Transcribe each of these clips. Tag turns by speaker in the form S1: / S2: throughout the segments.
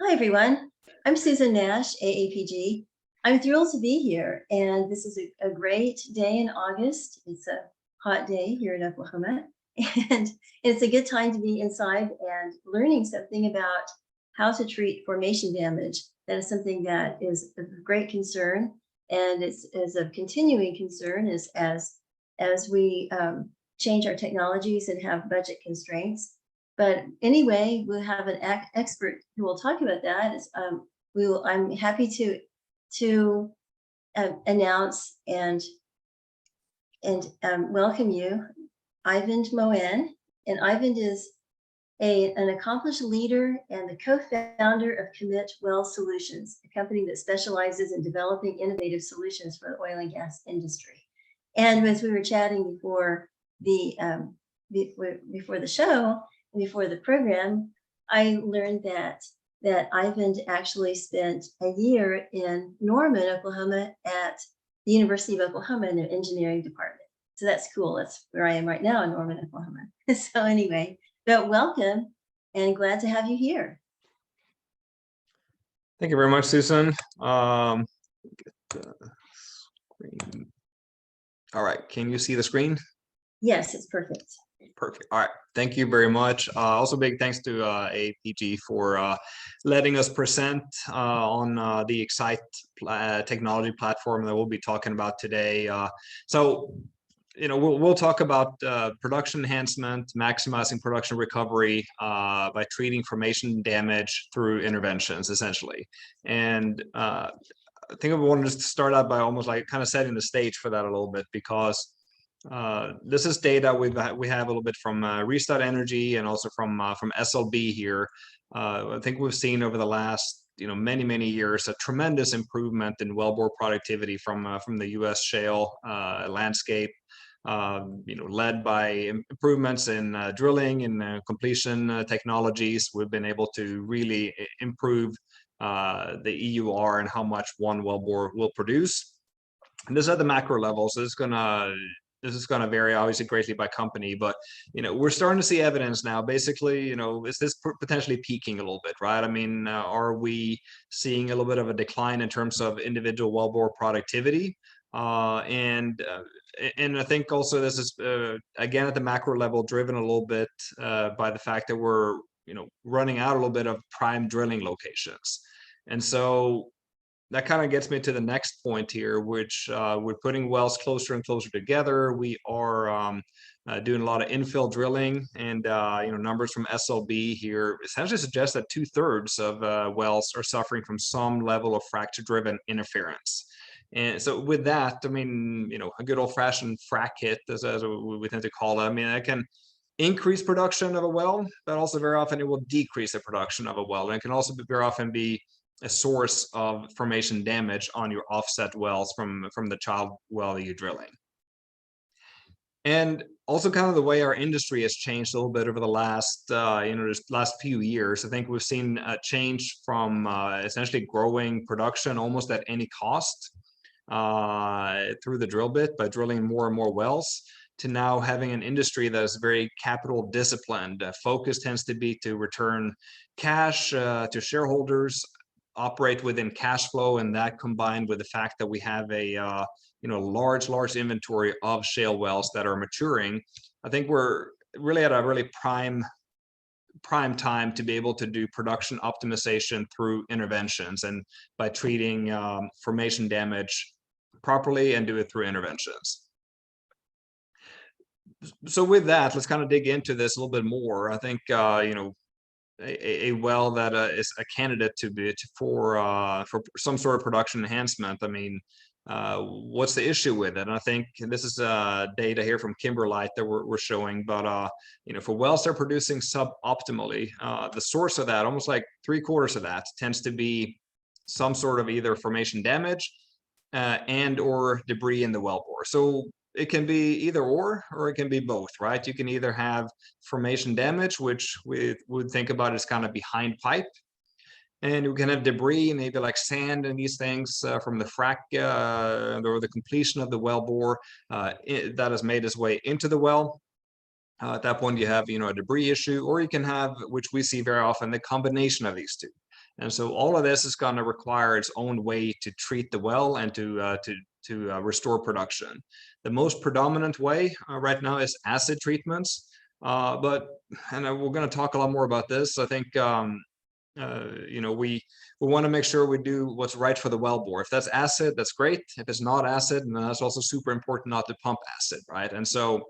S1: Hi, everyone. I'm Susan Nash, AAPG. I'm thrilled to be here, and this is a great day in August. It's a hot day here in Oklahoma, and it's a good time to be inside and learning something about how to treat formation damage. That is something that is of great concern, and it's is of continuing concern as we change our technologies and have budget constraints. But anyway, we'll have an expert who will talk about that. I'm happy to announce and welcome you, Ivan Moen. And Ivan is an accomplished leader and the co-founder of Commit Well Solutions, a company that specializes in developing innovative solutions for the oil and gas industry. And as we were chatting before the show, before the program, I learned that Ivan actually spent a year in Norman, Oklahoma, at the University of Oklahoma in their engineering department. So that's cool. That's where I am right now in Norman, Oklahoma. So anyway, but welcome and glad to have you here.
S2: Thank you very much, Susan. Get the screen. All right, can you see the screen?
S1: Yes, it's perfect.
S2: Perfect. All right. Thank you very much. Also, big thanks to APG for letting us present on the Excite technology platform that we'll be talking about today. We'll talk about production enhancement, maximizing production recovery by treating formation damage through interventions, essentially. And I think I wanted to start out by almost like kind of setting the stage for that a little bit, because this is data we have a little bit from Restart Energy and also from SLB here. I think we've seen over the last many years a tremendous improvement in wellbore productivity from the U.S. shale landscape. Led by improvements in drilling and completion technologies. We've been able to really improve the EUR and how much one wellbore will produce. And this is at the macro level, so this is going to vary obviously greatly by company, but we're starting to see evidence now. Basically, is this potentially peaking a little bit, right? I mean, are we seeing a little bit of a decline in terms of individual wellbore productivity? And I think also this is again at the macro level driven a little bit by the fact that we're running out a little bit of prime drilling locations, and so that kind of gets me to the next point here, which we're putting wells closer and closer together. We are doing a lot of infill drilling, and numbers from SLB here essentially suggest that 2/3 of wells are suffering from some level of fracture-driven interference. And so with that, I mean, a good old-fashioned frac hit, as we tend to call it, I mean, it can increase production of a well, but also very often it will decrease the production of a well. And it can also very often be a source of formation damage on your offset wells from the child well that you're drilling. And also kind of the way our industry has changed a little bit over the last last few years. I think we've seen a change from essentially growing production almost at any cost through the drill bit by drilling more and more wells, to now having an industry that is very capital disciplined. Focus tends to be to return cash to shareholders, operate within cash flow, and that combined with the fact that we have a large inventory of shale wells that are maturing, I think we're really at a really prime time to be able to do production optimization through interventions and by treating formation damage properly and do it through interventions. So with that, let's kind of dig into this a little bit more. I think a well that is a candidate for some sort of production enhancement. I mean, what's the issue with it? And I think this is data here from Kimberlite that we're showing, but for wells that are producing suboptimally, the source of that, almost like 3/4 of that, tends to be some sort of either formation damage and or debris in the wellbore. So it can be either or it can be both, right? You can either have formation damage, which we would think about as kind of behind pipe, and you can have debris, maybe like sand and these things from the frac or the completion of the wellbore that has made its way into the well. At that point, you have a debris issue, or you can have, which we see very often, the combination of these two. And so all of this is going to require its own way to treat the well and to restore production. The most predominant way right now is acid treatments, but we're going to talk a lot more about this. I think we want to make sure we do what's right for the wellbore. If that's acid, that's great. If it's not acid, then that's also super important not to pump acid, right? And so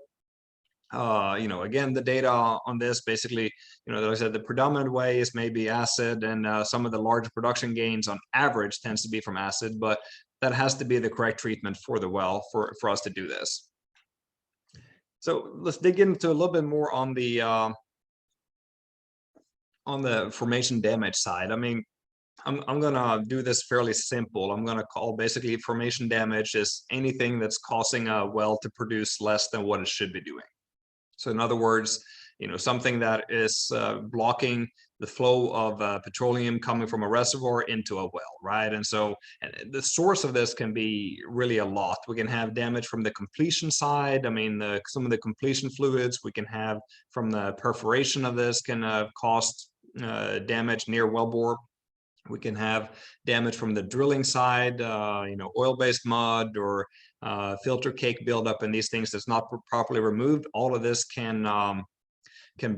S2: again, the data on this basically, like I said, the predominant way is maybe acid, and some of the large production gains on average tends to be from acid, but that has to be the correct treatment for the well for us to do this. So let's dig into a little bit more on the formation damage side. I mean, I'm gonna do this fairly simple. I'm gonna call basically formation damage is anything that's causing a well to produce less than what it should be doing. So in other words, something that is blocking the flow of petroleum coming from a reservoir into a well, right? And so the source of this can be really a lot. We can have damage from the completion side. I mean, some of the completion fluids we can have from the perforation of this can cause damage near wellbore. We can have damage from the drilling side, oil-based mud or filter cake buildup and these things that's not properly removed. All of this can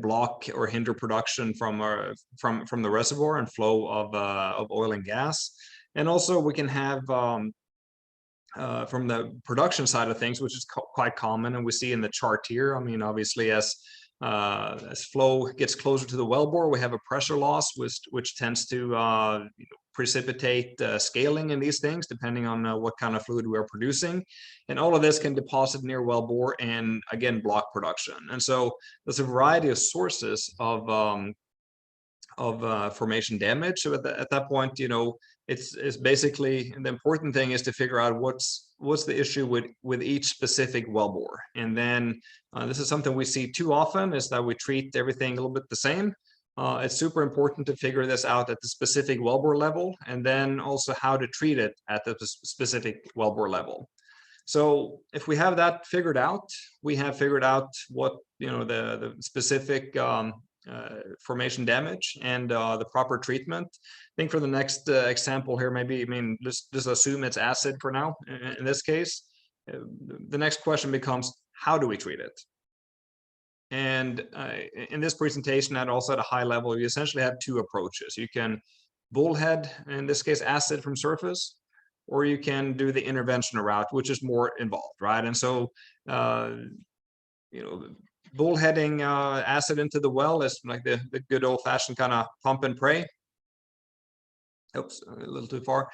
S2: block or hinder production from the reservoir and flow of oil and gas. And also we can have from the production side of things, which is quite common, and we see in the chart here. I mean, obviously, as flow gets closer to the wellbore, we have a pressure loss, which tends to precipitate scaling in these things, depending on what kind of fluid we are producing. And all of this can deposit near wellbore and, again, block production. And so there's a variety of sources of formation damage. So at that point, it's basically, the important thing is to figure out what's the issue with each specific wellbore. And then this is something we see too often, is that we treat everything a little bit the same. It's super important to figure this out at the specific wellbore level, and then also how to treat it at the specific wellbore level. So if we have that figured out, we have figured out what the specific formation damage and the proper treatment. I think for the next example here, maybe, I mean, just assume it's acid for now. In this case, the next question becomes, how do we treat it? And in this presentation, and also at a high level, you essentially have two approaches. You can bullhead, in this case, acid from surface, or you can do the interventional route, which is more involved, right? And so, bullheading acid into the well is like the good old-fashioned kind of pump and pray. Oops, a little too far.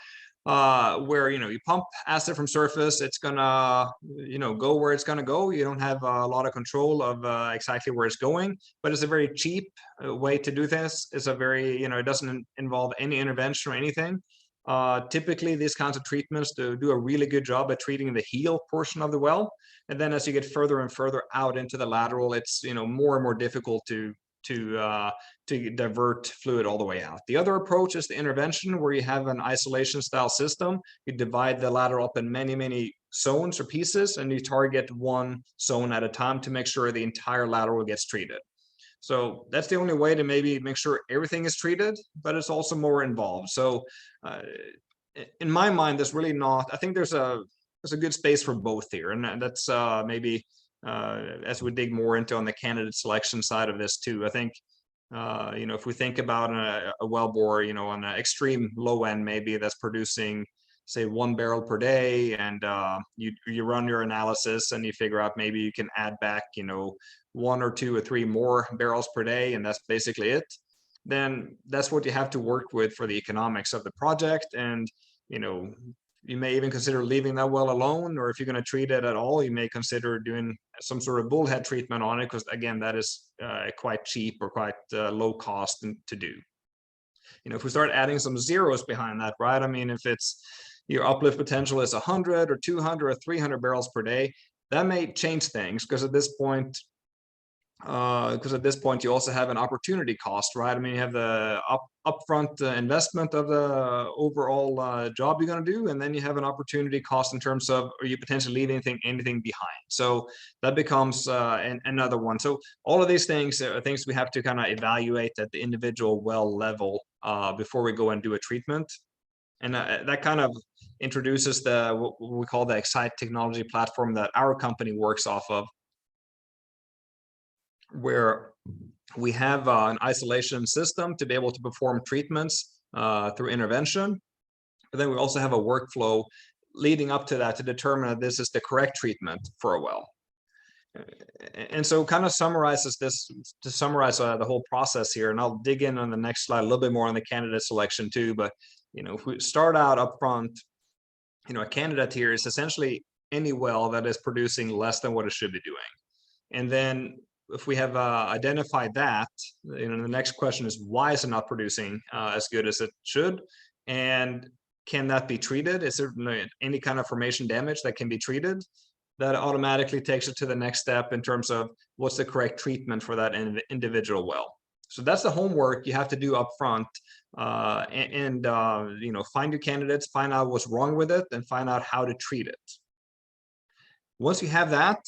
S2: Where you pump acid from surface, it's gonna go where it's gonna go. You don't have a lot of control of exactly where it's going, but it's a very cheap way to do this. It's a very it doesn't involve any intervention or anything. Typically, these kinds of treatments do a really good job at treating the heel portion of the well, and then as you get further and further out into the lateral, it's more and more difficult to divert fluid all the way out. The other approach is the intervention, where you have an isolation style system. You divide the lateral up in many zones or pieces, and you target one zone at a time to make sure the entire lateral gets treated. So that's the only way to maybe make sure everything is treated, but it's also more involved. So in my mind, there's really not, I think there's a good space for both here. And that's maybe as we dig more into on the candidate selection side of this too. I think, if we think about a wellbore, on an extreme low end, maybe that's producing, say, 1 barrel per day, and you run your analysis and you figure out maybe you can add back, 1 or 2 or 3 more barrels per day, and that's basically it. Then that's what you have to work with for the economics of the project. And, you may even consider leaving that well alone, or if you're going to treat it at all, you may consider doing some sort of bullhead treatment on it, because again, that is quite cheap or quite low cost to do. If we start adding some zeros behind that, right? I mean, if it's your uplift potential is 100 or 200 or 300 barrels per day, that may change things, because at this point, because at this point you also have an opportunity cost, right? I mean, you have the upfront investment of the overall job you're going to do, and then you have an opportunity cost in terms of are you potentially leaving anything behind. So that becomes another one. So all of these things are things we have to kind of evaluate at the individual well level before we go and do a treatment. And that kind of introduces what we call the Excite technology platform that our company works off of, where we have an isolation system to be able to perform treatments through intervention. But then we also have a workflow leading up to that to determine that this is the correct treatment for a well. And so kind of summarizes this, to summarize the whole process here, and I'll dig in on the next slide a little bit more on the candidate selection too. But, if we start out up front, a candidate here is essentially any well that is producing less than what it should be doing. And then if we have identified that, the next question is, why is it not producing as good as it should? And can that be treated? Is there any kind of formation damage that can be treated? That automatically takes it to the next step in terms of what's the correct treatment for that individual well. So that's the homework you have to do up front, and find your candidates, find out what's wrong with it, and find out how to treat it. Once you have that,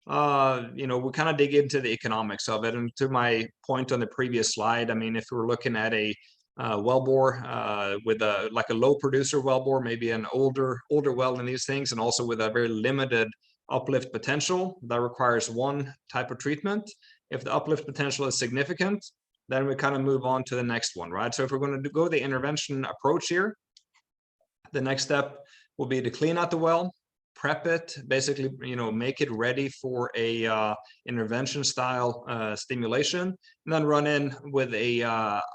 S2: we kind of dig into the economics of it. And to my point on the previous slide, I mean, if we're looking at a wellbore with a low producer wellbore, maybe an older well in these things, and also with a very limited uplift potential that requires one type of treatment. If the uplift potential is significant, then we kind of move on to the next one, right? So if we're going to go the intervention approach here, the next step will be to clean out the well, prep it, basically, make it ready for a intervention style stimulation, and then run in with a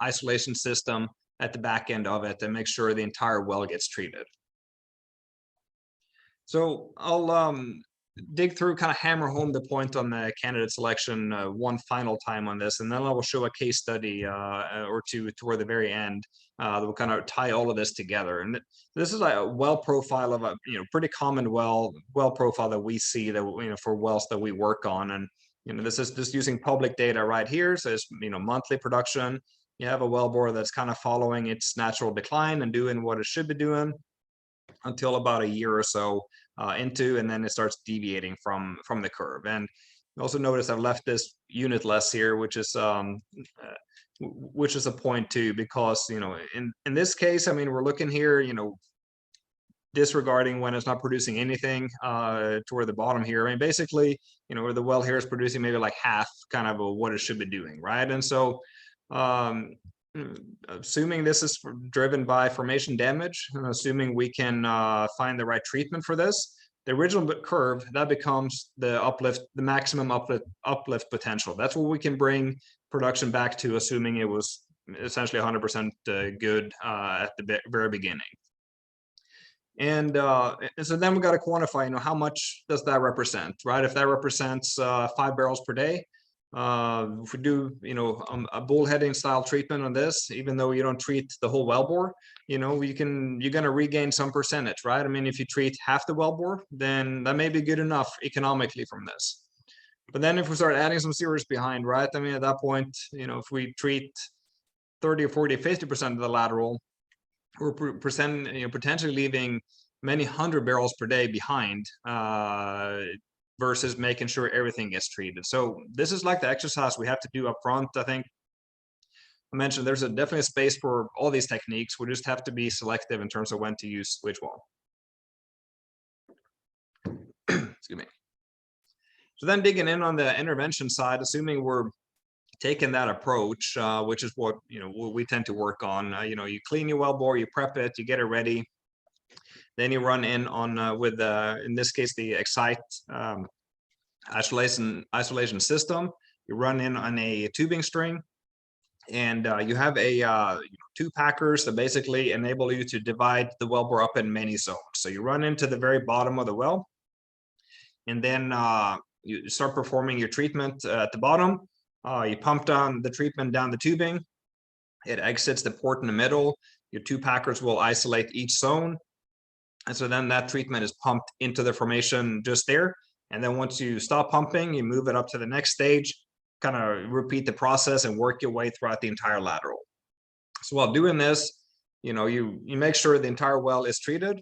S2: isolation system at the back end of it and make sure the entire well gets treated. So I'll dig through, kind of hammer home the point on the candidate selection one final time on this, and then I will show a case study or two toward the very end that will kind of tie all of this together. And this is a well profile of a pretty common well profile that we see that for wells that we work on. And this is just using public data right here. So it's monthly production. You have a wellbore that's kind of following its natural decline and doing what it should be doing until about a year or so into, and then it starts deviating from the curve. And you also notice I've left this unitless here, which is a point too, because in this case, I mean, we're looking here, disregarding when it's not producing anything toward the bottom here. I mean, basically, where the well here is producing maybe like half kind of what it should be doing, right? And so assuming this is driven by formation damage, assuming we can find the right treatment for this, the original curve, that becomes the uplift, the maximum uplift potential. That's what we can bring production back to, assuming it was essentially 100% good at the very beginning. And so then we got to quantify, how much does that represent, right? If that represents 5 barrels per day, if we do, a bullheading style treatment on this, even though you don't treat the whole wellbore, you're going to regain some percentage, right? I mean, if you treat half the wellbore, then that may be good enough economically from this. But then if we start adding some zeros behind, right? I mean, at that point, if we treat 30 or 40, 50% of the lateral, we're potentially leaving many 100 barrels per day behind, versus making sure everything gets treated. So this is like the exercise we have to do up front. I think I mentioned there's definitely a space for all these techniques. We just have to be selective in terms of when to use which one. Excuse me. So then digging in on the intervention side, assuming we're taking that approach, which is what we tend to work on. You clean your wellbore, you prep it, you get it ready. Then you run in on with in this case the Excite isolation system. You run in on a tubing string, and you have a 2 packers that basically enable you to divide the wellbore up in many zones. So you run into the very bottom of the well, and then you start performing your treatment at the bottom. You pump down the treatment down the tubing. It exits the port in the middle. Your 2 packers will isolate each zone. And so then that treatment is pumped into the formation just there. And then once you stop pumping, you move it up to the next stage. kind of repeat the process and work your way throughout the entire lateral. So while doing this, you make sure the entire well is treated.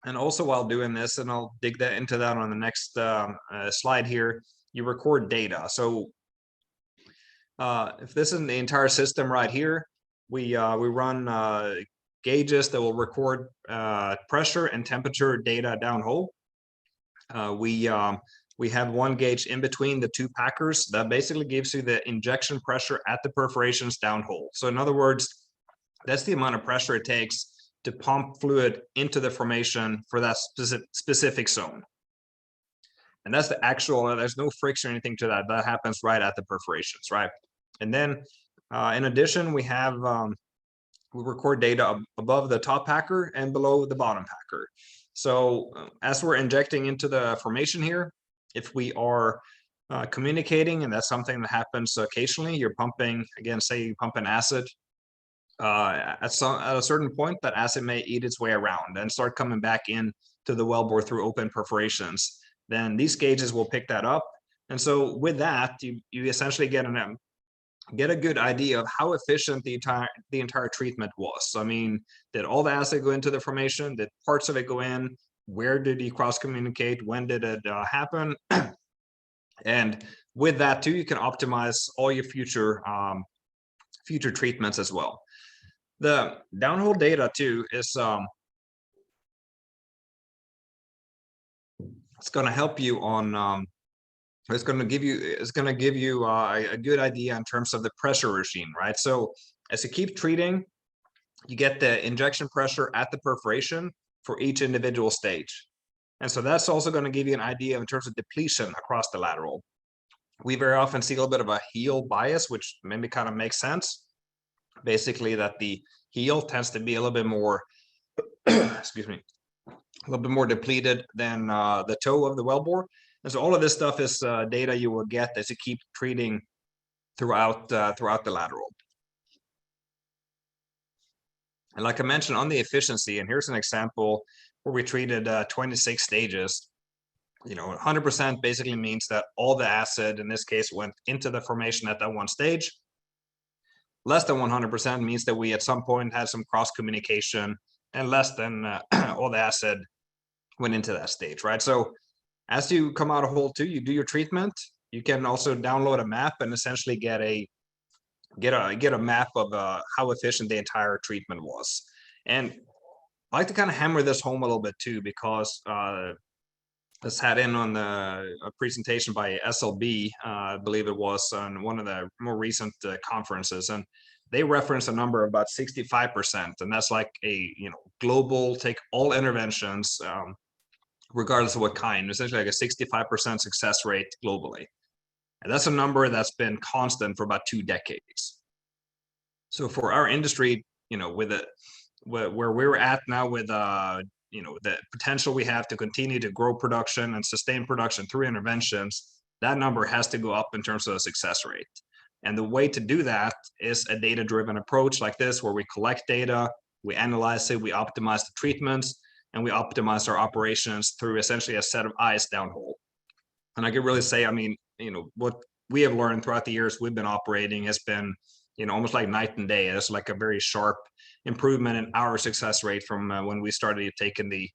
S2: And also while doing this, and I'll dig into that on the next slide here, you record data. So if this is the entire system right here, we run gauges that will record pressure and temperature data downhole. We have one gauge in between the two packers that basically gives you the injection pressure at the perforations downhole. So in other words, that's the amount of pressure it takes to pump fluid into the formation for that specific zone. And that's the actual, there's no friction or anything to that. That happens right at the perforations, right? And then in addition, we record data above the top packer and below the bottom packer. So as we're injecting into the formation here, if we are communicating, and that's something that happens occasionally, you're pumping, again, say you pump an acid, at a certain point, that acid may eat its way around and start coming back in to the wellbore through open perforations. Then these gauges will pick that up. And so with that, you essentially get a good idea of how efficient the entire treatment was. So, I mean, did all the acid go into the formation? Did parts of it go in? Where did you cross communicate? When did it happen? And with that too, you can optimize all your future treatments as well. The downhole data too is it's going to help you on it's going to give you a good idea in terms of the pressure regime, right? So as you keep treating, you get the injection pressure at the perforation for each individual stage. And so that's also going to give you an idea in terms of depletion across the lateral. We very often see a little bit of a heel bias, which maybe kind of makes sense. Basically that the heel tends to be a little bit more, excuse me, a little bit more depleted than the toe of the wellbore. And so all of this stuff is data you will get as you keep treating throughout the lateral. And like I mentioned on the efficiency, and here's an example where we treated 26 stages. 100% basically means that all the acid in this case went into the formation at that one stage. Less than 100% means that we at some point had some cross communication, and less than all the acid went into that stage, right? So as you come out of hole 2, you do your treatment. You can also download a map and essentially get a map of how efficient the entire treatment was. And I like to kind of hammer this home a little bit too, because this had in on a presentation by SLB, I believe it was, on one of the more recent conferences, and they reference a number of about 65%, and that's like a global, take all interventions, regardless of what kind, essentially like a 65% success rate globally. And that's a number that's been constant for about 2 decades. So for our industry, with it, where we're at now with the potential we have to continue to grow production and sustain production through interventions, that number has to go up in terms of the success rate. And the way to do that is a data-driven approach like this, where we collect data, we analyze it, we optimize the treatments, and we optimize our operations through essentially a set of eyes downhole. And I could really say, I mean, what we have learned throughout the years we've been operating has been, almost like night and day. It's like a very sharp improvement in our success rate from when we started taking the,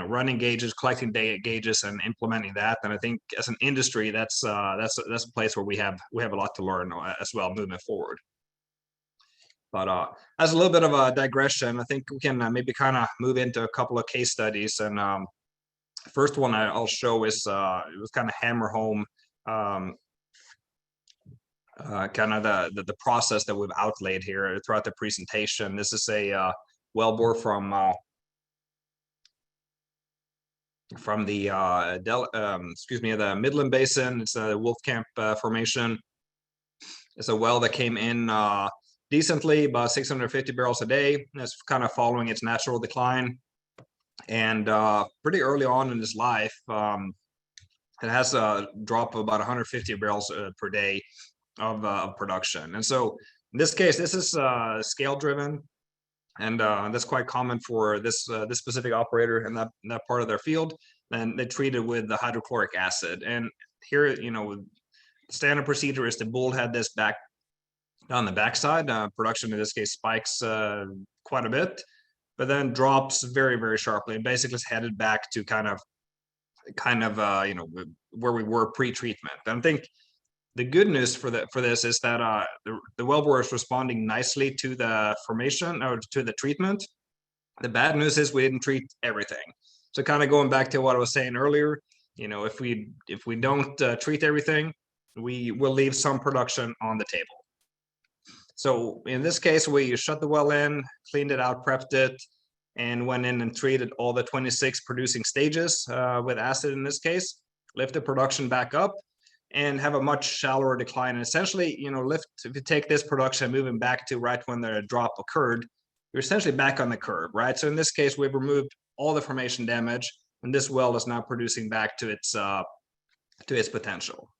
S2: running gauges, collecting data gauges, and implementing that. And I think as an industry, that's a place where we have a lot to learn as well moving forward. But as a little bit of a digression, I think we can maybe kind of move into a couple of case studies. And first one I'll show is it was kind of hammer home kind of the process that we've outlaid here throughout the presentation. This is a wellbore from the the Midland Basin. It's a Wolfcamp formation. It's a well that came in decently, about 650 barrels a day. It's kind of following its natural decline. And pretty early on in its life, it has a drop of about 150 barrels per day of production. And so in this case, this is scale driven, and that's quite common for this specific operator in that part of their field. And they treat it with the hydrochloric acid. And here, the Standard procedure is the bullhead this back on the backside. Production in this case spikes quite a bit, but then drops very, very sharply and basically is headed back to kind of where we were pre-treatment. And I think the good news for this is that the wellbore is responding nicely to the formation or to the treatment. The bad news is we didn't treat everything. So kind of going back to what I was saying earlier, if we don't treat everything, we will leave some production on the table. So in this case, we shut the well in, cleaned it out, prepped it, and went in and treated all the 26 producing stages with acid in this case, lift the production back up, and have a much shallower decline. And essentially, if you take this production moving back to right when the drop occurred, you're essentially back on the curve, right? So in this case, we've removed all the formation damage, and this well is now producing back to its potential.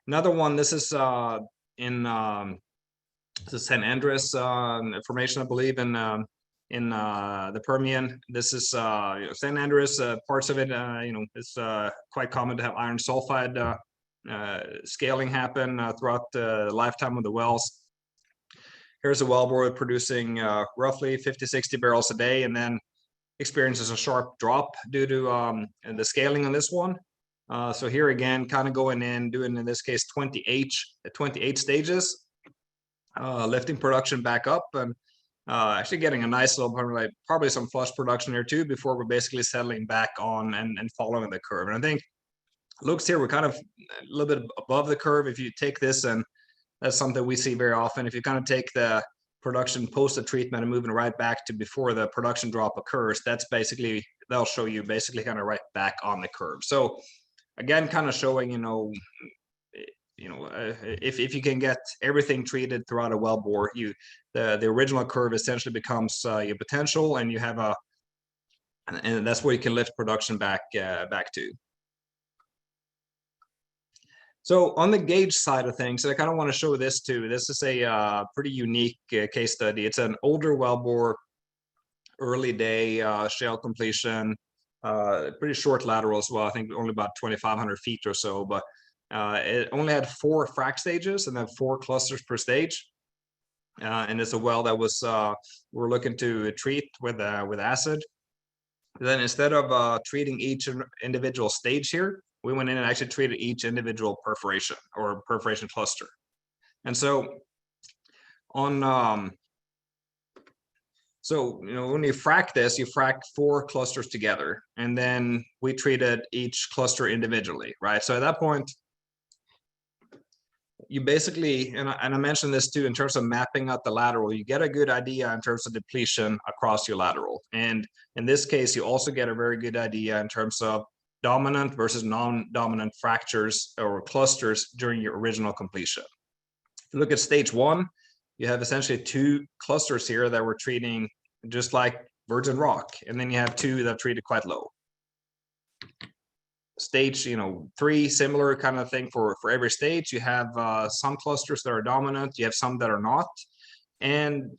S2: Another one, this is in the San Andres formation, I believe, in the Permian. This is San Andres. Parts of it, it's quite common to have iron sulfide scaling happen throughout the lifetime of the wells. Here's a wellbore producing roughly 50, 60 barrels a day, and then experiences a sharp drop due to the scaling on this one. So here again, kind of going in, doing in this case 28 stages, lifting production back up, and actually getting a nice little, probably some flush production here too, before we're basically settling back on and following the curve. And I think looks here, we're kind of a little bit above the curve. If you take this, and that's something we see very often, if you kind of take the production post the treatment and moving right back to before the production drop occurs, that's basically, they'll show you basically kind of right back on the curve. So again, kind of showing, if you can get everything treated throughout a wellbore, the original curve essentially becomes your potential, and you have and that's where you can lift production back to. So on the gauge side of things, I kind of want to show this too. This is a pretty unique case study. It's an older wellbore, early day shale completion, pretty short lateral as well. I think only about 2,500 feet or so, but it only had 4 frac stages and then 4 clusters per stage. And it's a well that was we're looking to treat with acid. Then instead of treating each individual stage here, we went in and actually treated each individual perforation or perforation cluster. And so on when you frac this, you frac 4 clusters together, and then we treated each cluster individually, right? So at that point, you basically, and I mentioned this too, in terms of mapping out the lateral, you get a good idea in terms of depletion across your lateral. And in this case, you also get a very good idea in terms of dominant versus non-dominant fractures or clusters during your original completion. If you look at stage 1, you have essentially 2 clusters here that we're treating just like virgin rock, and then you have 2 that are treated quite low. Stage 3, similar kind of thing for every stage. You have some clusters that are dominant, you have some that are not. And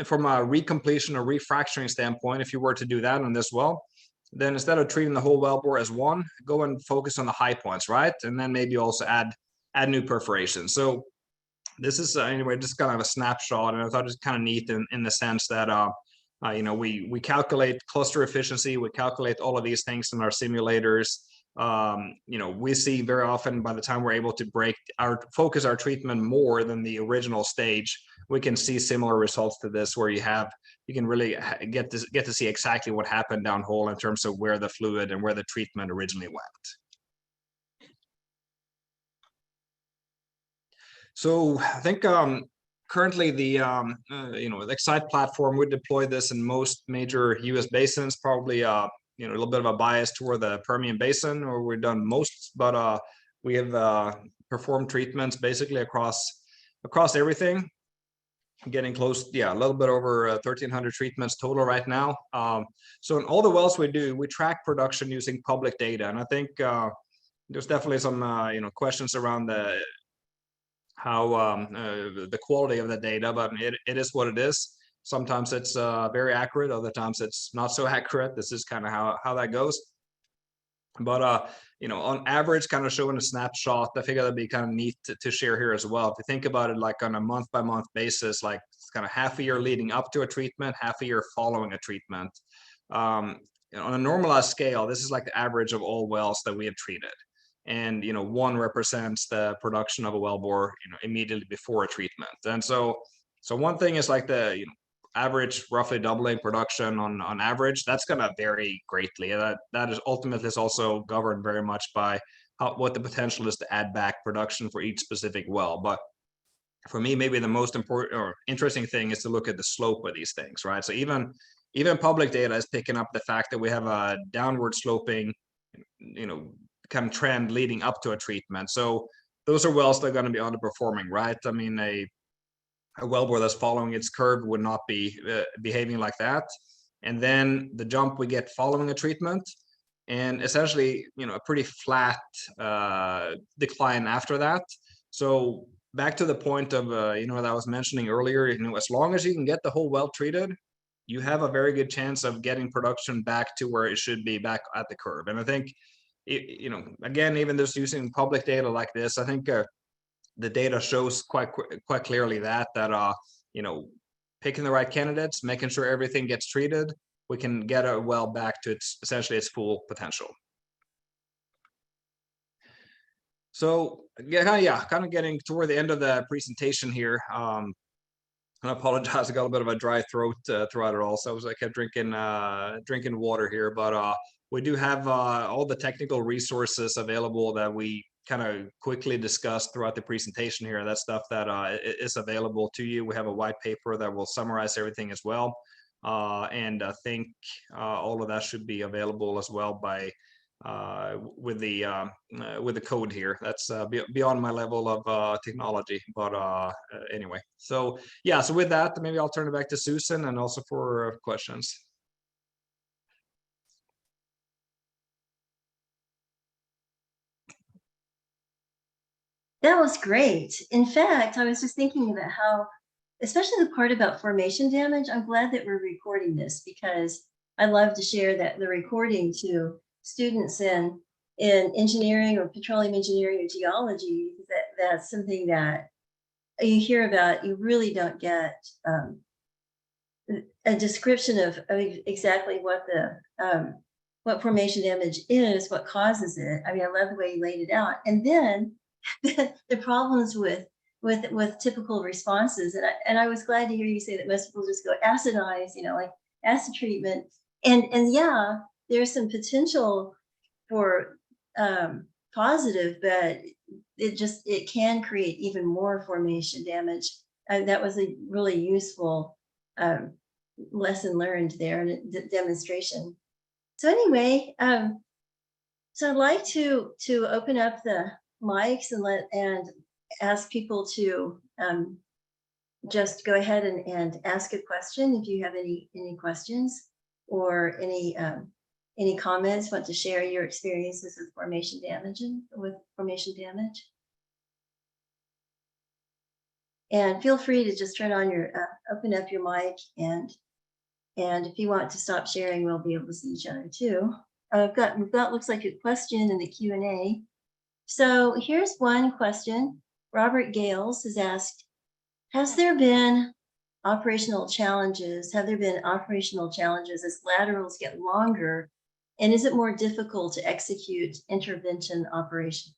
S2: from a recompletion or refracturing standpoint, if you were to do that on this well, then instead of treating the whole wellbore as one, go and focus on the high points, right? And then maybe also add new perforations. So this is anyway just kind of a snapshot, and I thought it was kind of neat in the sense that we calculate cluster efficiency, we calculate all of these things in our simulators. We see very often by the time we're able to focus our treatment more than the original stage, we can see similar results to this, where you can really get to see exactly what happened downhole in terms of where the fluid and where the treatment originally went. So I think currently the Excite platform, we deploy this in most major U.S. basins, probably a little bit of a bias toward the Permian Basin, where we've done most, but we have performed treatments basically across everything, getting close, a little bit over 1,300 treatments total right now. So in all the wells we do, we track production using public data, and I think there's definitely some questions around the quality of the data, but it is what it is. Sometimes it's very accurate, other times it's not so accurate. This is kind of how that goes. But on average, kind of showing a snapshot, I figure that'd be kind of neat to share here as well. If you think about it like on a month by month basis, like it's kind of half a year leading up to a treatment, half a year following a treatment. Um, on a normalized scale, this is like the average of all wells that we have treated. And one represents the production of a wellbore, immediately before a treatment. And so one thing is like the average roughly doubling production on average. That's going to vary greatly. That is ultimately is also governed very much by what the potential is to add back production for each specific well. But for me, maybe the most important or interesting thing is to look at the slope of these things, right? So even public data is picking up the fact that we have a downward sloping, kind of trend leading up to a treatment. So those are wells that are going to be underperforming, right? I mean, a wellbore that's following its curve would not be behaving like that. And then the jump we get following a treatment, and essentially, a pretty flat decline after that. So back to the point of, that I was mentioning earlier, as long as you can get the whole well treated, you have a very good chance of getting production back to where it should be, back at the curve. And I think, again, even just using public data like this, I think the data shows quite clearly that picking the right candidates, making sure everything gets treated, we can get a well back to essentially its full potential. So yeah, kind of getting toward the end of the presentation here. And I apologize, I got a bit of a dry throat throughout it all, so I kept drinking water here. But we do have all the technical resources available that we kind of quickly discussed throughout the presentation here. That stuff that is available to you. We have a white paper that will summarize everything as well. And I think all of that should be available as well by with the code here. That's beyond my level of technology, but anyway. So yeah, so with that, maybe I'll turn it back to Susan and also for questions.
S1: That was great. In fact, I was just thinking about how, especially the part about formation damage, I'm glad that we're recording this, because I love to share the recording to students in engineering or petroleum engineering or geology. That's something that you hear about, you really don't get a description of exactly what formation damage is, what causes it. I mean, I love the way you laid it out. And then the problems with typical responses. And I was glad to hear you say that most people just go acidize, like acid treatment. And yeah, there's some potential for positive, but it can create even more formation damage. That was a really useful lesson learned there, and demonstration. So anyway, so I'd like to open up the mics and ask people to just go ahead and ask a question if you have any questions or any comments, want to share your experiences with formation damage. And feel free to just turn on your open up your mic, and if you want to stop sharing, we'll be able to see each other too. We've got looks like a question in the Q&A. So here's one question. Robert Gales has asked, have there been operational challenges as laterals get longer, and is it more difficult to execute intervention operations?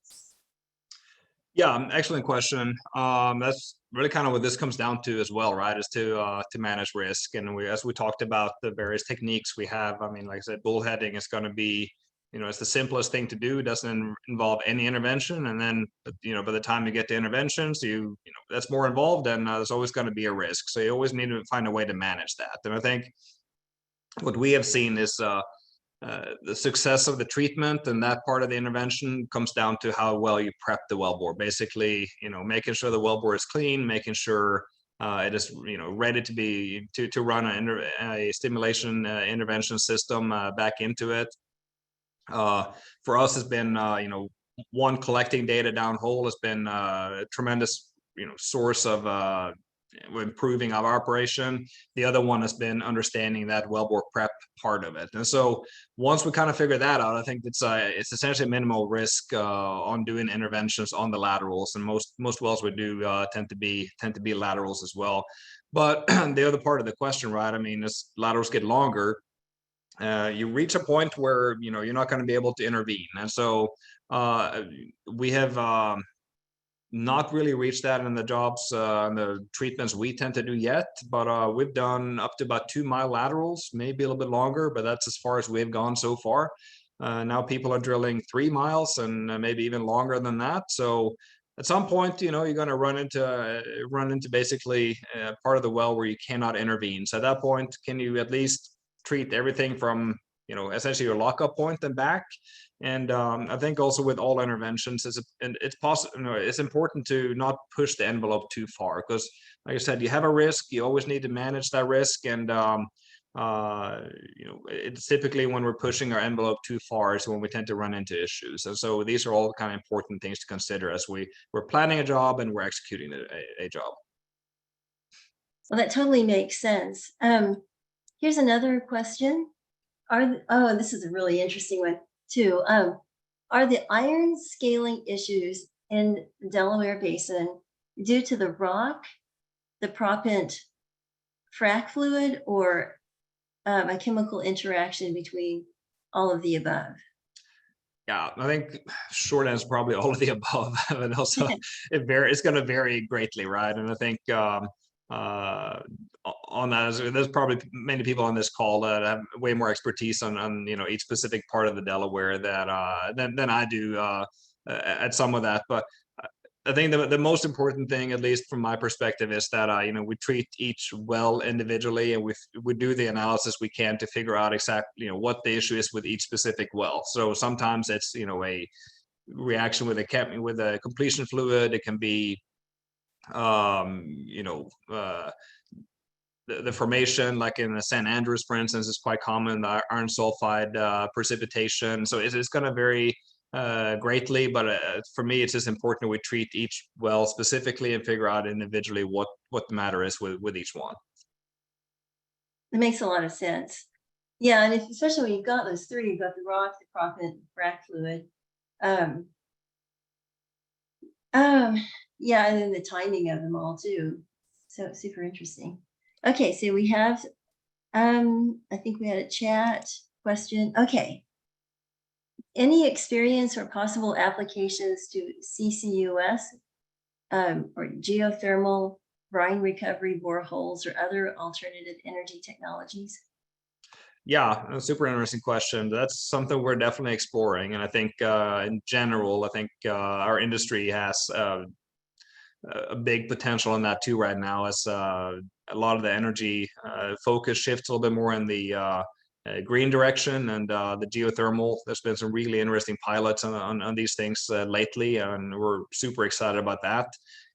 S2: Yeah, excellent question. That's really kind of what this comes down to as well, right? Is to manage risk, and as we talked about the various techniques we have. I mean, like I said, bullheading is going to be, it's the simplest thing to do. It doesn't involve any intervention, and then by the time you get to interventions, that's more involved, and there's always going to be a risk. So you always need to find a way to manage that. And I think what we have seen is the success of the treatment and that part of the intervention comes down to how well you prep the wellbore. Basically, making sure the wellbore is clean, making sure it is ready to run a stimulation intervention system back into it. For us, has been one, collecting data downhole has been a tremendous source of improving our operation. The other one has been understanding that wellbore prep part of it. And so once we kind of figure that out, I think it's essentially minimal risk on doing interventions on the laterals, and most wells we do tend to be laterals as well. But the other part of the question, right? I mean, as laterals get longer, you reach a point where you're not going to be able to intervene, and so we have not really reached that in the jobs and the treatments we tend to do yet, but we've done up to about 2 mile laterals, maybe a little bit longer, but that's as far as we've gone so far. Now people are drilling 3 miles and maybe even longer than that. So at some point, you're going to run into basically part of the well where you cannot intervene. So at that point, can you at least treat everything from essentially your lockup point and back? And I think also with all interventions, it's possible. It's important to not push the envelope too far, because, like I said, you have a risk. You always need to manage that risk, and it's typically when we're pushing our envelope too far is when we tend to run into issues. And so these are all kind of important things to consider as we're planning a job and we're executing a job.
S1: Well, that totally makes sense. Here's another question. This is a really interesting one too. Are the iron scaling issues in the Delaware Basin due to the rock, the proppant frac fluid, or a chemical interaction between all of the above?
S2: Yeah, I think short answer probably all of the above, and also it's going to vary greatly, right? And I think uh, on that, there's probably many people on this call that have way more expertise on each specific part of the Delaware than I do at some of that. But I think the most important thing, at least from my perspective, is that we treat each well individually, and we do the analysis we can to figure out exactly what the issue is with each specific well. So sometimes it's a reaction with a completion fluid. It can be the formation, like in the San Andreas, for instance, is quite common. The iron sulfide precipitation. So it's going to vary greatly, but for me, it's just important that we treat each well specifically and figure out individually what the matter is with each one.
S1: It makes a lot of sense. Yeah, and especially when you've got those three, you've got the rock, the proppant, frac fluid. Yeah, and then the timing of them all too. So super interesting. Okay, so we have, I think we had a chat question. Okay. Any experience or possible applications to CCUS or geothermal, brine recovery, boreholes, or other alternative energy technologies?
S2: Yeah, a super interesting question. That's something we're definitely exploring, and I think in general, I think our industry has a big potential in that too right now, as a lot of the energy focus shifts a little bit more in the green direction, and the geothermal. There's been some really interesting pilots on these things lately, and we're super excited about that.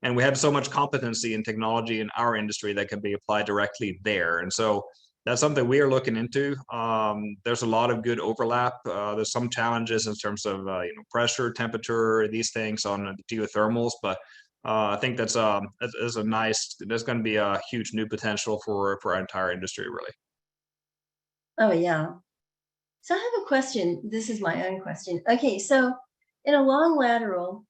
S2: And we have so much competency and technology in our industry that can be applied directly there. And so that's something we are looking into. There's a lot of good overlap. There's some challenges in terms of pressure, temperature, these things on the geothermals, but I think that's a nice. There's going to be a huge new potential for our entire industry, really.
S1: Oh, yeah. So I have a question. This is my own question. Okay, so in a long lateral,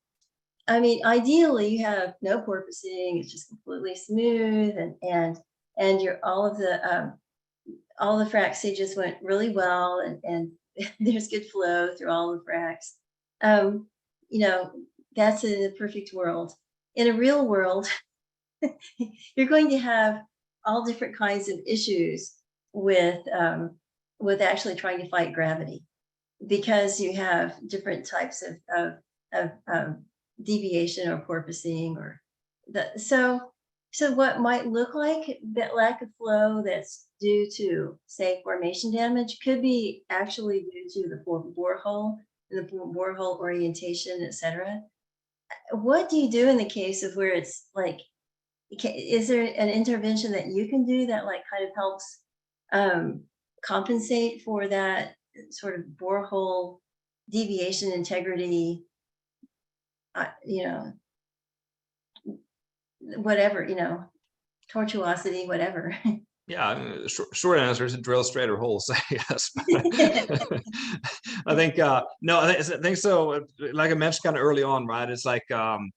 S1: I mean, ideally you have no porpoising, it's just completely smooth, and you're all the frac stages went really well, and there's good flow through all the fracs. You know, that's in a perfect world. In a real world, you're going to have all different kinds of issues with actually trying to fight gravity, because you have different types of deviation or porpoising, or so what might look like that lack of flow that's due to, say, formation damage could be actually due to the borehole and the borehole orientation, etc. What do you do in the case of where it's like, is there an intervention that you can do that like kind of helps compensate for that sort of borehole deviation integrity, you know, whatever,
S2: Yeah.
S1: tortuosity, whatever.
S2: Yeah, I mean, short answer is drill straighter holes. Yes. I think no, I think so. Like I mentioned kind of early on, right? It's like you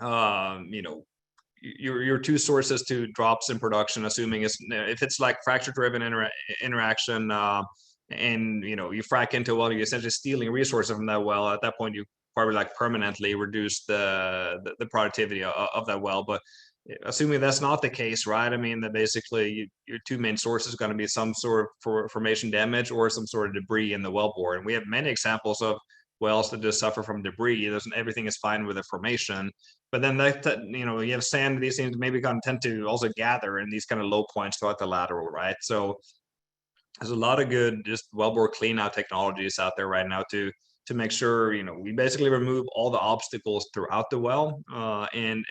S2: know, your two sources to drops in production, assuming it's if it's like fracture driven interaction, and you know you frack into a well, you're essentially stealing resources from that well. At that point, you probably like permanently reduce the productivity of that well. But assuming that's not the case, right? I mean that basically your two main sources are going to be some sort of formation damage or some sort of debris in the wellbore, and we have many examples of wells that just suffer from debris. Everything is fine with the formation, but then that you know you have sand. These things maybe kind of tend to also gather in these kind of low points throughout the lateral, right? So there's a lot of good just wellbore clean out technologies out there right now to make sure you know we basically remove all the obstacles throughout the well, and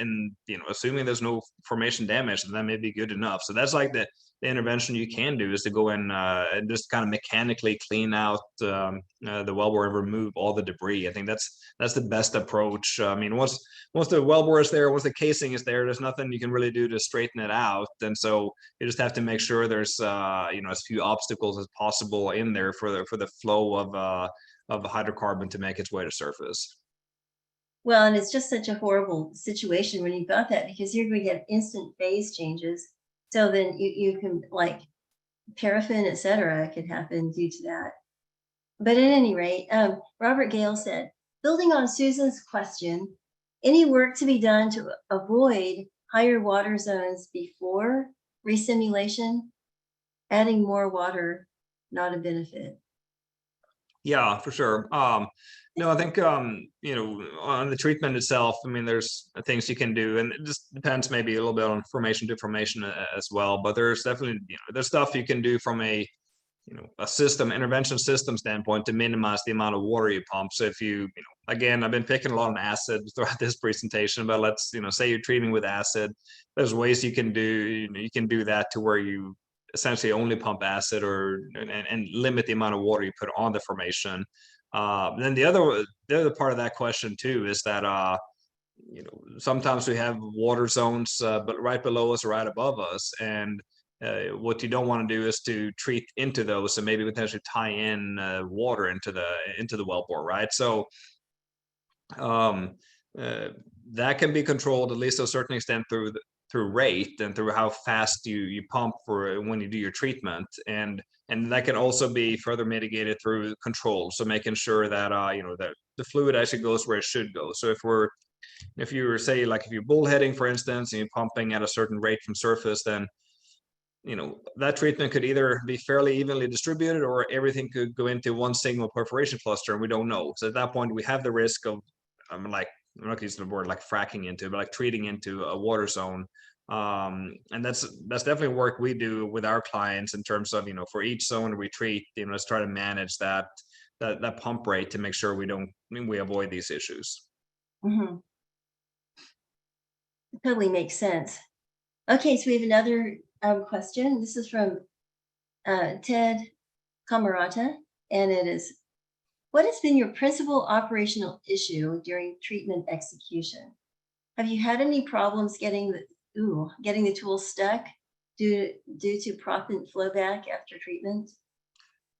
S2: you know assuming there's no formation damage, then that may be good enough. So that's like the intervention you can do is to go in and just kind of mechanically clean out the wellbore and remove all the debris. I think that's the best approach. I mean, once the wellbore is there, once the casing is there, there's nothing you can really do to straighten it out. And so you just have to make sure there's you know as few obstacles as possible in there for the flow of the hydrocarbon to make its way to surface.
S1: Well, and it's just such a horrible situation when you've got that, because you're going to get instant phase changes. So then you can, like, paraffin, etc., could happen due to that. But at any rate, Robert Gale said, building on Susan's question, any work to be done to avoid higher water zones before resimulation? Adding more water, not a benefit.
S2: Yeah, for sure. No, I think you know, on the treatment itself, I mean, there's things you can do, and it just depends maybe a little bit on formation to formation as well. But there's definitely you know there's stuff you can do from a you know a system intervention system standpoint to minimize the amount of water you pump. So if you know again, I've been picking a lot on acid throughout this presentation, but let's you know say you're treating with acid, there's ways you can do you can do that to where you essentially only pump acid or and limit the amount of water you put on the formation. Then the other part of that question too is that you know sometimes we have water zones but right below us or right above us, and what you don't want to do is to treat into those and maybe potentially tie in water into the wellbore, right? So um, uh, that can be controlled at least to a certain extent through rate and through how fast you pump for when you do your treatment, and that can also be further mitigated through control. So making sure that you know that the fluid actually goes where it should go. So if you were say like if you're bullheading for instance and you're pumping at a certain rate from surface, then you know that treatment could either be fairly evenly distributed or everything could go into one single perforation cluster, and we don't know. So at that point we have the risk of like I'm not using the word like fracking into, but like treating into a water zone. And that's definitely work we do with our clients in terms of you know for each zone we treat, you know, let's try to manage that pump rate to make sure we avoid these issues.
S1: Mm-hmm. Totally makes sense. Okay, so we have another question. This is from Ted Camarata, and it is, what has been your principal operational issue during treatment execution? Have you had any problems getting the tool stuck due to proppant flowback after treatment?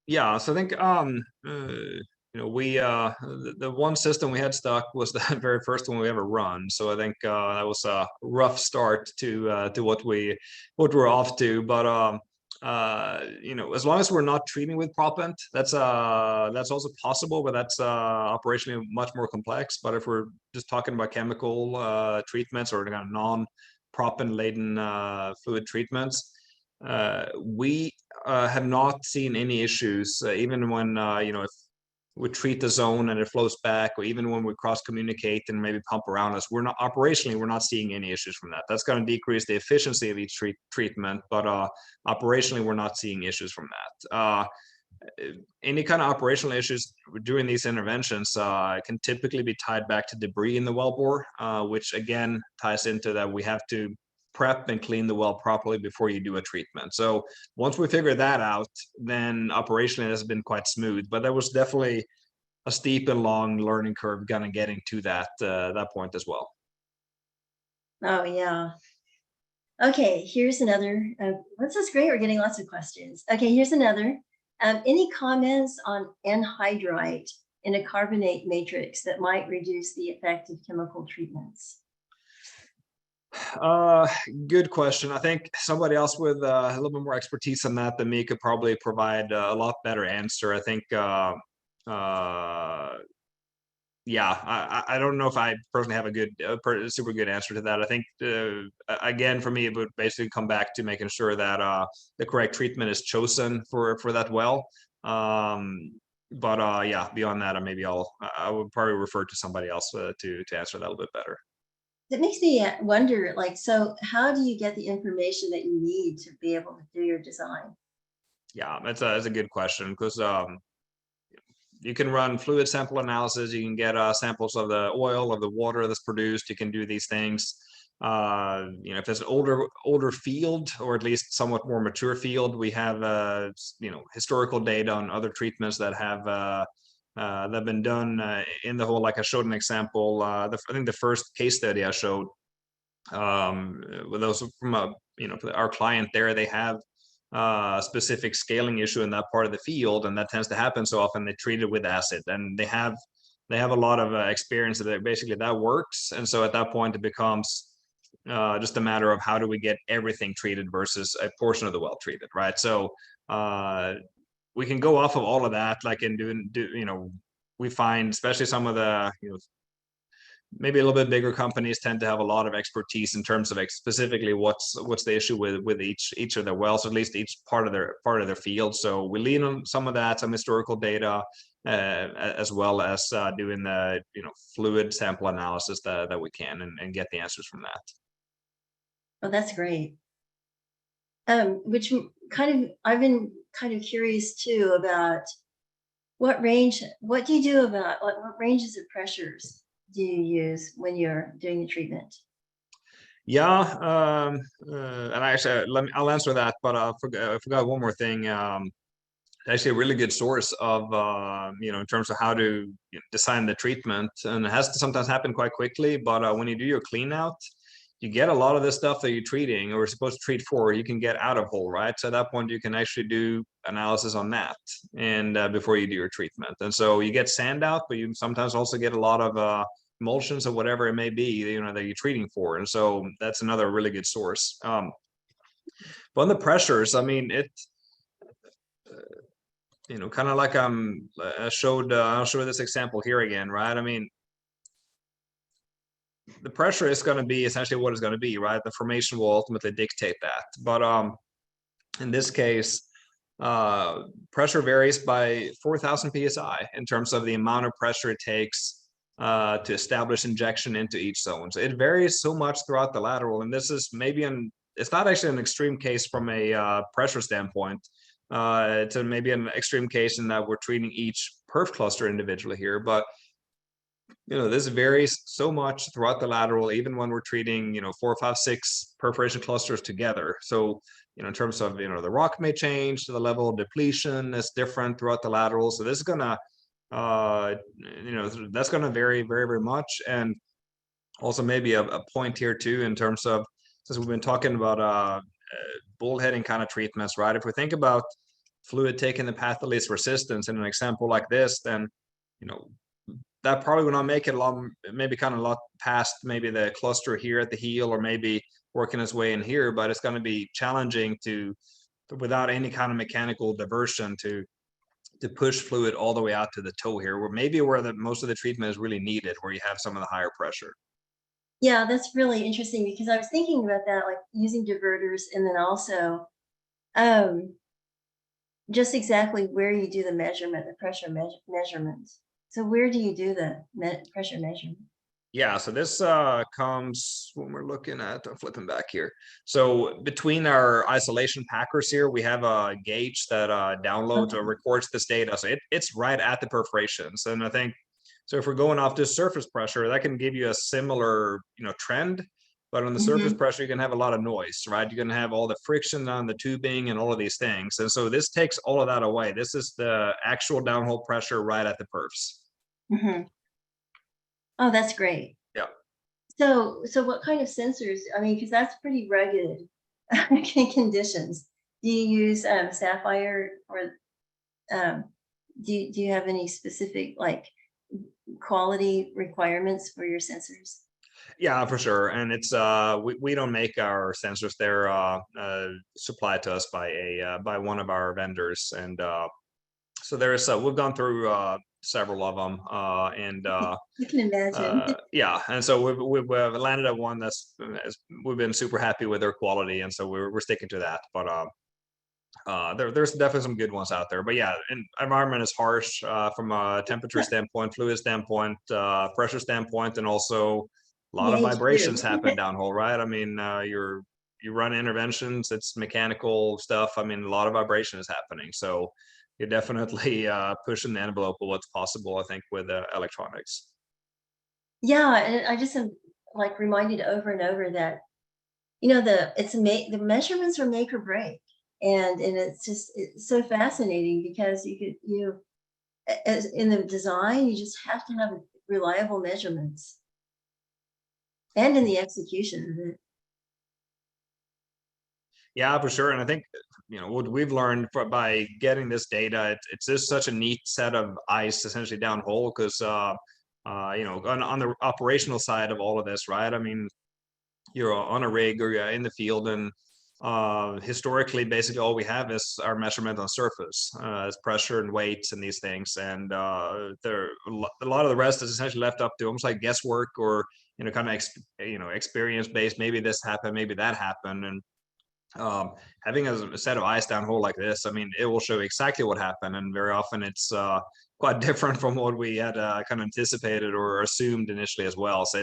S2: Yeah, so I think you know we the one system we had stuck was the very first one we ever run. So I think that was a rough start to what we're off to. But you know, as long as we're not treating with proppant, that's also possible, but that's operationally much more complex. But if we're just talking about chemical treatments or kind of non-proppant laden fluid treatments, we have not seen any issues, even when you know if we treat the zone and it flows back, or even when we cross communicate and maybe pump around us, we're not seeing any issues from that. That's going to decrease the efficiency of each treatment, but operationally we're not seeing issues from that. Any kind of operational issues during these interventions can typically be tied back to debris in the wellbore, which again ties into that we have to prep and clean the well properly before you do a treatment. So once we figure that out, then operationally it has been quite smooth. But there was definitely a steep and long learning curve kind of getting to that point as well.
S1: Oh yeah. Okay, here's another. This is great. We're getting lots of questions. Okay, here's another. Any comments on anhydrite in a carbonate matrix that might reduce the effect of chemical treatments?
S2: Good question. I think somebody else with a little bit more expertise on that than me could probably provide a lot better answer. I think, yeah, I don't know if I personally have a good, super good answer to that. I think, again, for me, it would basically come back to making sure that the correct treatment is chosen for that well. But yeah, beyond that, maybe I would probably refer to somebody else to answer that a little bit better.
S1: It makes me wonder, like, so how do you get the information that you need to be able to do your design?
S2: Yeah, that's a good question because you can run fluid sample analysis. You can get samples of the oil, of the water that's produced. You can do these things. If it's an older field, or at least somewhat more mature field, we have historical data on other treatments that have been done in the whole. Like I showed an example. I think the first case study I showed, with those from our client there, they have specific scaling issue in that part of the field, and that tends to happen so often. They treat it with acid, and they have a lot of experience that basically that works. And so at that point, it becomes just a matter of how do we get everything treated versus a portion of the well treated, right? So we can go off of all of that, like in we find, especially some of the maybe a little bit bigger companies tend to have a lot of expertise in terms of specifically what's the issue with each of their wells, or at least each part of their field. So we lean on some of that, some historical data, as well as doing the fluid sample analysis that we can, and get the answers from that.
S1: Oh, that's great. Which I've been kind of curious too about what do you do about what ranges of pressures do you use when you're doing the treatment?
S2: Yeah, and I'll answer that, but I forgot one more thing. Actually, a really good source of in terms of how to design the treatment, and it has to sometimes happen quite quickly. But when you do your clean out, you get a lot of the stuff that you're treating or supposed to treat for, you can get out of hole, right? So at that point, you can actually do analysis on that, and before you do your treatment. And so you get sand out, but you sometimes also get a lot of emulsions or whatever it may be, that you're treating for. And so that's another really good source. But on the pressures, I mean, kind of like I'll show this example here again, right? I mean, the pressure is going to be essentially what it's going to be, right? The formation will ultimately dictate that. But in this case, pressure varies by 4,000 psi in terms of the amount of pressure it takes to establish injection into each zone. So it varies so much throughout the lateral, and this is it's not actually an extreme case from a pressure standpoint. It's maybe an extreme case in that we're treating each perf cluster individually here, but this varies so much throughout the lateral, even when we're treating 4, 5, 6 perforation clusters together. So in terms of the rock may change, the level of depletion is different throughout the lateral. So this is gonna that's gonna vary very, very much. And also maybe a point here too, in terms of, since we've been talking about bullheading kind of treatments, right? If we think about fluid taking the path of least resistance in an example like this, then that probably will not make it along, maybe kind of a lot past maybe the cluster here at the heel, or maybe working its way in here, but it's going to be challenging without any kind of mechanical diversion, to push fluid all the way out to the toe here, where most of the treatment is really needed, where you have some of the higher pressure.
S1: Yeah, that's really interesting because I was thinking about that, like using diverters, and then also just exactly where you do the measurement, the pressure measurements. So where do you do the pressure measurement?
S2: Yeah, so this comes when we're looking at, I'm flipping back here. So between our isolation packers here, we have a gauge that downloads or records this data. So it's right at the perforations. And I think, so if we're going off this surface pressure, that can give you a similar, trend. But on the surface pressure, you can have a lot of noise, right? You're going to have all the friction on the tubing and all of these things. And so this takes all of that away. This is the actual downhole pressure right at the perfs.
S1: Oh, that's great.
S2: Yeah.
S1: So what kind of sensors? I mean, because that's pretty rugged conditions. Do you use Sapphire, or um, do you have any specific like quality requirements for your sensors?
S2: Yeah, for sure. And it's we don't make our sensors. They're supplied to us by a by one of our vendors. And so there's we've gone through several of them, and
S1: I can imagine.
S2: yeah, and so we've landed at one we've been super happy with their quality, and so we're sticking to that. But there's definitely some good ones out there. But yeah, and environment is harsh from a temperature standpoint, fluid standpoint, pressure standpoint, and also a lot of
S1: Yay, true.
S2: vibrations happen downhole, right? I mean, you run interventions, it's mechanical stuff. I mean, a lot of vibration is happening. So you're definitely pushing the envelope of what's possible, I think, with electronics.
S1: Yeah, and I just am like reminded over and over that the measurements are make or break, and it's so fascinating because as in the design you just have to have reliable measurements, and in the execution of it.
S2: Yeah, for sure. And I think, what we've learned by getting this data, it's just such a neat set of ice essentially downhole because, on the operational side of all of this, right? I mean, you're on a rig or you're in the field, and historically, basically all we have is our measurement on surface, as pressure and weights and these things. And a lot of the rest is essentially left up to almost like guesswork or, kind of, experience based. Maybe this happened, maybe that happened. And having a set of ice downhole like this, I mean, it will show exactly what happened, and very often it's quite different from what we had kind of anticipated or assumed initially as well. So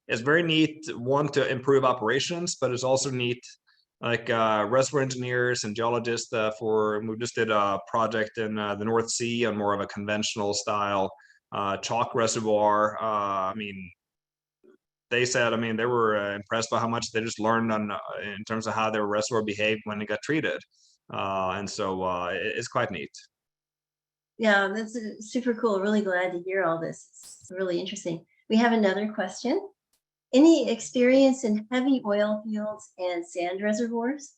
S2: it's very neat, one, to improve operations, but it's also neat, like reservoir engineers and geologists. We just did a project in the North Sea on more of a conventional style chalk reservoir. I mean, they said, I mean, they were impressed by how much they just learned in terms of how their reservoir behaved when it got treated. And so it's quite neat.
S1: Yeah, that's super cool. Really glad to hear all this. It's really interesting. We have another question. Any experience in heavy oil fields and sand reservoirs?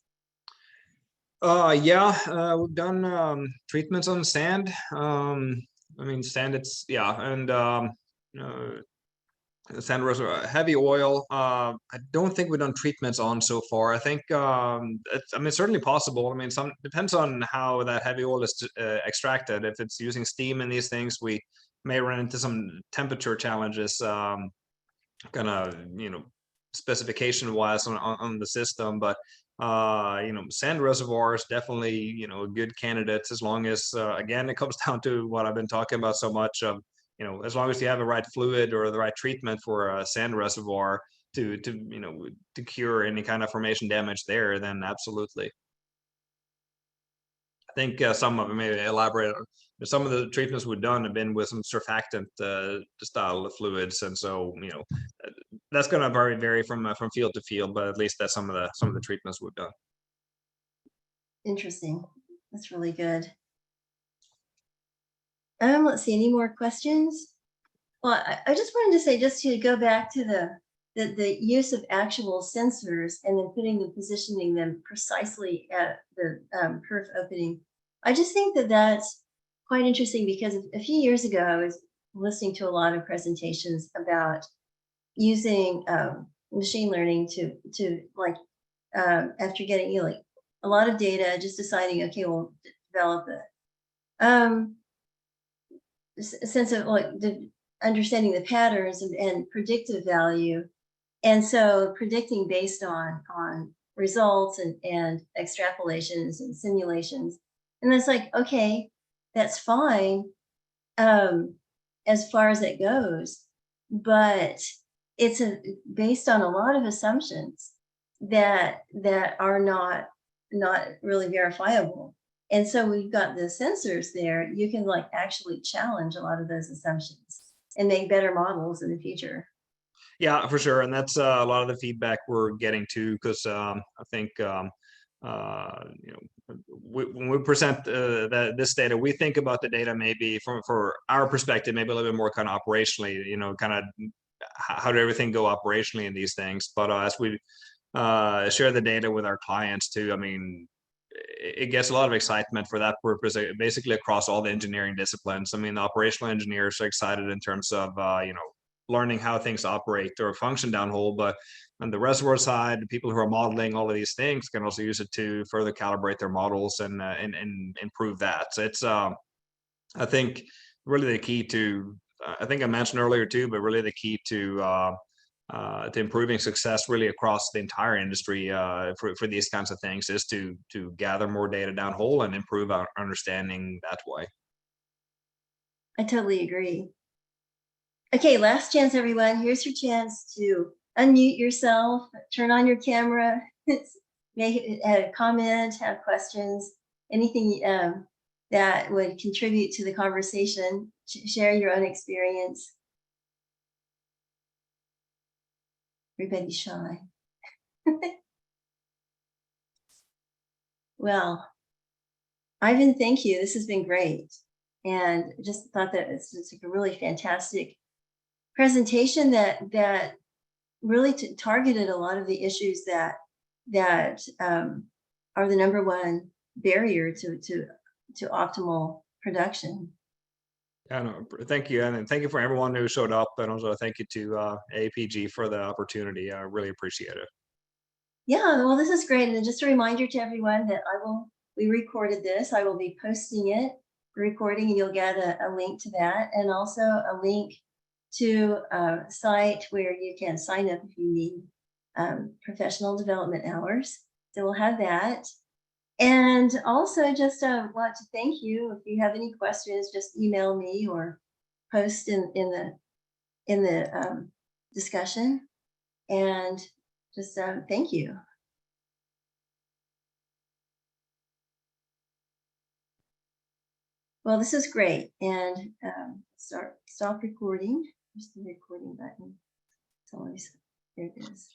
S2: Yeah, we've done treatments on sand. I mean, sand, it's, yeah, and uh, sand reservoir, heavy oil. I don't think we've done treatments on so far. I think I mean, it's certainly possible. I mean, some depends on how that heavy oil is extracted. If it's using steam in these things, we may run into some temperature challenges, kind of, specification wise on the system. But sand reservoirs definitely, good candidates, as long as again, it comes down to what I've been talking about so much of, as long as you have the right fluid or the right treatment for a sand reservoir to cure any kind of formation damage there, then absolutely. I think some of it, maybe elaborate on, some of the treatments we've done have been with some surfactant style of fluids, and so that's going to vary from field to field, but at least that's some of the treatments we've done.
S1: Interesting. That's really good. Let's see, any more questions? Well, I just wanted to say, just to go back to the use of actual sensors and then positioning them precisely at the perf opening. I just think that that's quite interesting because a few years ago, I was listening to a lot of presentations about using machine learning to like after getting like a lot of data, just deciding, okay, we'll develop a sense of like understanding the patterns and predictive value, and so predicting based on results and extrapolations and simulations. And it's like, okay, that's fine as far as it goes, but it's based on a lot of assumptions that are not really verifiable. And so we've got the sensors there. You can like actually challenge a lot of those assumptions and make better models in the future.
S2: Yeah, for sure, and that's a lot of the feedback we're getting too, because I think when we present this data, we think about the data maybe from for our perspective, maybe a little bit more kind of operationally, kind of how did everything go operationally in these things. But as we share the data with our clients too, I mean, it gets a lot of excitement for that purpose, basically across all the engineering disciplines. I mean, the operational engineers are excited in terms of, learning how things operate or function downhole, but on the reservoir side, the people who are modeling all of these things can also use it to further calibrate their models and improve that. So it's, I think, really the key to, I think I mentioned earlier too, but really the key to improving success really across the entire industry for these kinds of things is to gather more data downhole and improve our understanding that way.
S1: I totally agree. Okay, last chance, everyone. Here's your chance to unmute yourself, turn on your camera, make a comment, have questions, anything that would contribute to the conversation. Share your own experience. Everybody's shy. Well, Ivan, thank you. This has been great. And just thought that it's just a really fantastic presentation that really targeted a lot of the issues that are the number one barrier to optimal production.
S2: Yeah, no, thank you, and thank you for everyone who showed up, and also thank you to APG for the opportunity. I really appreciate it.
S1: Yeah, well, this is great. And just a reminder to everyone that we recorded this. I will be posting it, recording, and you'll get a link to that, and also a link to a site where you can sign up if you need professional development hours. So we'll have that. And also just want to thank you. If you have any questions, just email me or post in the discussion. And just thank you. Well, this is great. And stop recording. There's the recording button. It's always, there it is.